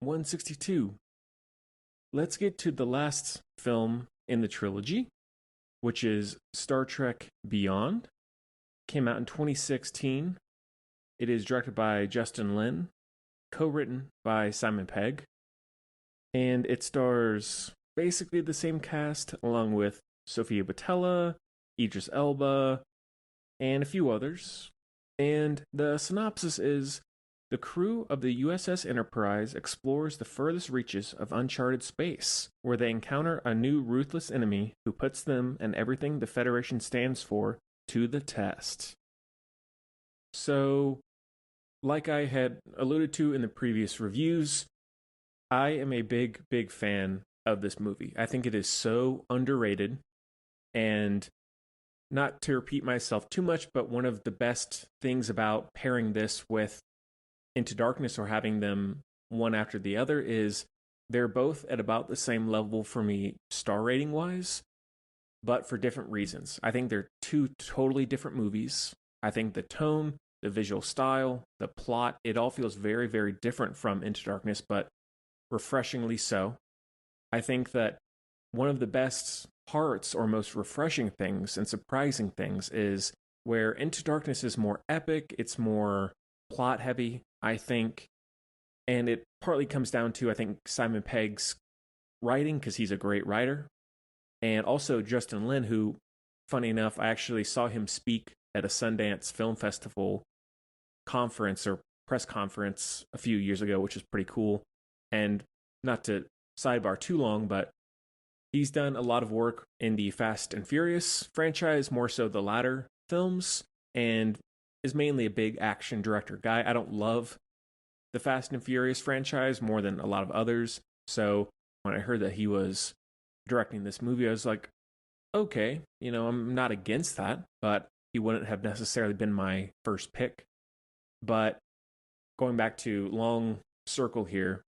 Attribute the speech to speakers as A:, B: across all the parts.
A: 162. Let's get to the last film in the trilogy, which is Star Trek Beyond. Came out in 2016. It is directed by Justin Lin, co-written by Simon Pegg, and it stars basically the same cast along with Sofia Boutella, Idris Elba, and a few others. And the synopsis is: the crew of the USS Enterprise explores the furthest reaches of uncharted space, where they encounter a new ruthless enemy who puts them and everything the Federation stands for to the test. So, like I had alluded to in the previous reviews, I am a big, big fan of this movie. I think it is so underrated, and not to repeat myself too much, but one of the best things about pairing this with Into Darkness or having them one after the other is they're both at about the same level for me star rating wise, but for different reasons. I think they're two totally different movies. I think the tone, the visual style, the plot, it all feels very, very different from Into Darkness, but refreshingly so. I think that one of the best parts or most refreshing things and surprising things is where Into Darkness is more epic, it's more plot heavy, I think, and it partly comes down to, I think, Simon Pegg's writing, because he's a great writer, and also Justin Lin, who, funny enough, I actually saw him speak at a Sundance Film Festival conference or press conference a few years ago, which is pretty cool. And not to sidebar too long, but he's done a lot of work in the Fast and Furious franchise, more so the latter films, and is mainly a big action director guy. I don't love the Fast and Furious franchise more than a lot of others. So when I heard that he was directing this movie, I was like, okay, I'm not against that, but he wouldn't have necessarily been my first pick. But going back to long circle here,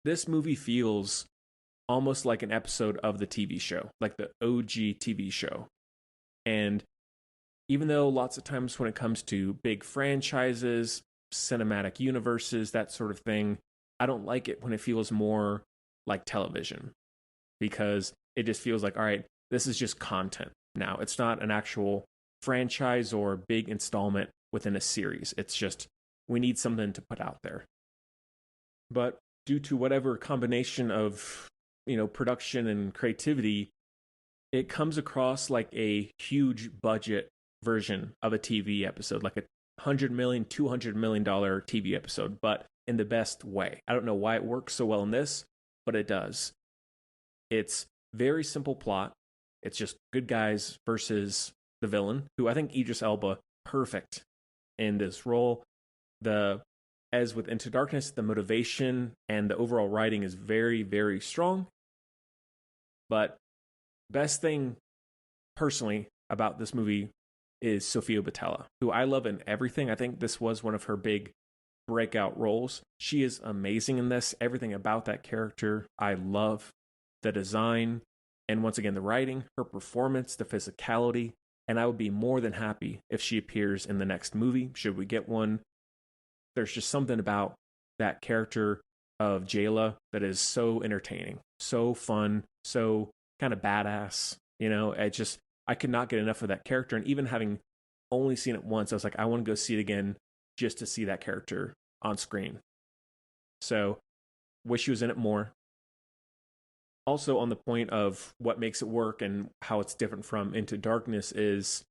A: this movie feels almost like an episode of the TV show, like the OG TV show. And even though lots of times when it comes to big franchises, cinematic universes, that sort of thing, I don't like it when it feels more like television, because it just feels like, all right, this is just content now. It's not an actual franchise or big installment within a series. It's just, we need something to put out there. But due to whatever combination of, production and creativity, it comes across like a huge budget version of a TV episode, like a $100 million, $200 million TV episode, but in the best way. I don't know why it works so well in this, but it does. It's very simple plot. It's just good guys versus the villain, who I think Idris Elba, perfect in this role. As with Into Darkness, the motivation and the overall writing is very, very strong. But best thing personally about this movie is Sofia Boutella, who I love in everything. I think this was one of her big breakout roles. She is amazing in this. Everything about that character I love. The design, and once again, the writing, her performance, the physicality, and I would be more than happy if she appears in the next movie, should we get one. There's just something about that character of Jayla that is so entertaining, so fun, so kind of badass. I could not get enough of that character. And even having only seen it once, I was like, I want to go see it again just to see that character on screen. So, wish she was in it more. Also, on the point of what makes it work and how it's different from Into Darkness, is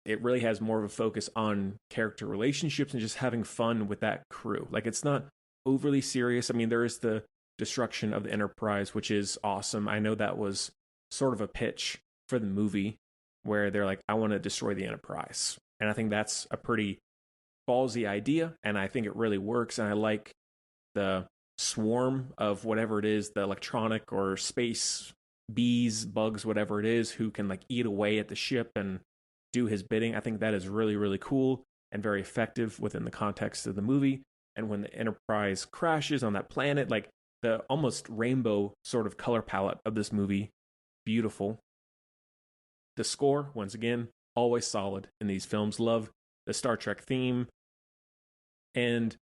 A: it really has more of a focus on character relationships and just having fun with that crew. Like, it's not overly serious. I mean, there is the destruction of the Enterprise, which is awesome. I know that was sort of a pitch for the movie where they're like, I want to destroy the Enterprise. And I think that's a pretty ballsy idea, and I think it really works. And I like the swarm of whatever it is, the electronic or space bees, bugs, whatever it is, who can like eat away at the ship and do his bidding. I think that is really, really cool and very effective within the context of the movie. And when the Enterprise crashes on that planet, like the almost rainbow sort of color palette of this movie, beautiful. The score, once again, always solid in these films. Love the Star Trek theme. And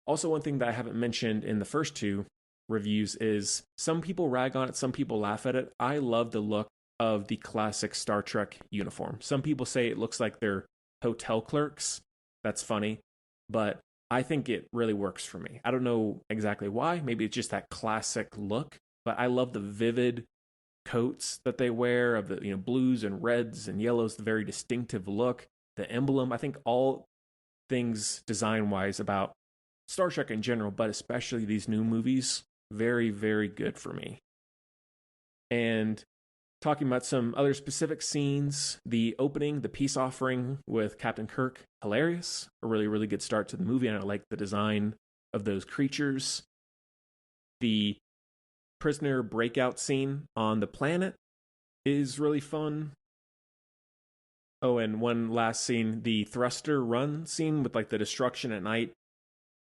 A: Also, one thing that I haven't mentioned in the first two reviews is some people rag on it, some people laugh at it. I love the look of the classic Star Trek uniform. Some people say it looks like they're hotel clerks. That's funny, but I think it really works for me. I don't know exactly why. Maybe it's just that classic look, but I love the vivid coats that they wear of the blues and reds and yellows, the very distinctive look, the emblem. I think all things design wise about Star Trek in general, but especially these new movies, very, very good for me. And talking about some other specific scenes, the opening, the peace offering with Captain Kirk, hilarious. A really, really good start to the movie, and I like the design of those creatures. The prisoner breakout scene on the planet is really fun. Oh, and one last scene, the thruster run scene with like the destruction at night,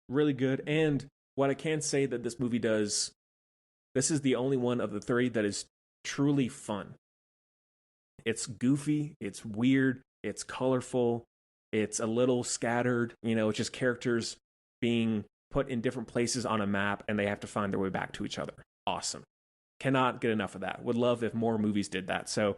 A: really good. And what I can say that this movie does, this is the only one of the three that is truly fun. It's goofy, it's weird, it's colorful, it's a little scattered, it's just characters being put in different places on a map and they have to find their way back to each other. Awesome. Cannot get enough of that. Would love if more movies did that. So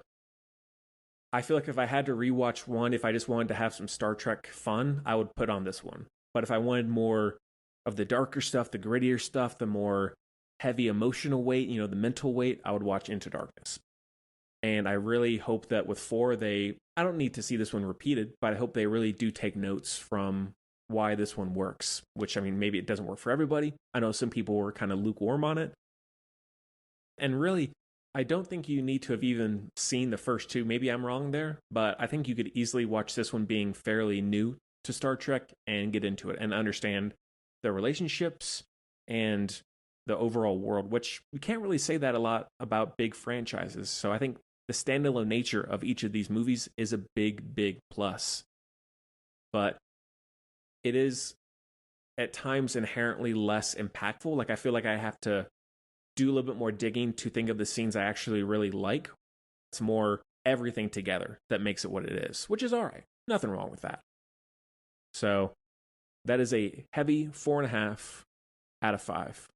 A: I feel like if I had to rewatch one, if I just wanted to have some Star Trek fun, I would put on this one. But if I wanted more of the darker stuff, the grittier stuff, the more heavy emotional weight, the mental weight, I would watch Into Darkness. And I really hope that with 4, I don't need to see this one repeated, but I hope they really do take notes from why this one works, which, I mean, maybe it doesn't work for everybody. I know some people were kind of lukewarm on it. And really, I don't think you need to have even seen the first two. Maybe I'm wrong there, but I think you could easily watch this one being fairly new to Star Trek and get into it and understand the relationships and the overall world, which we can't really say that a lot about big franchises. So I think the standalone nature of each of these movies is a big, big plus. But it is at times inherently less impactful. Like I feel like I have to do a little bit more digging to think of the scenes I actually really like. It's more everything together that makes it what it is, which is all right. Nothing wrong with that. So that is a heavy 4.5 out of 5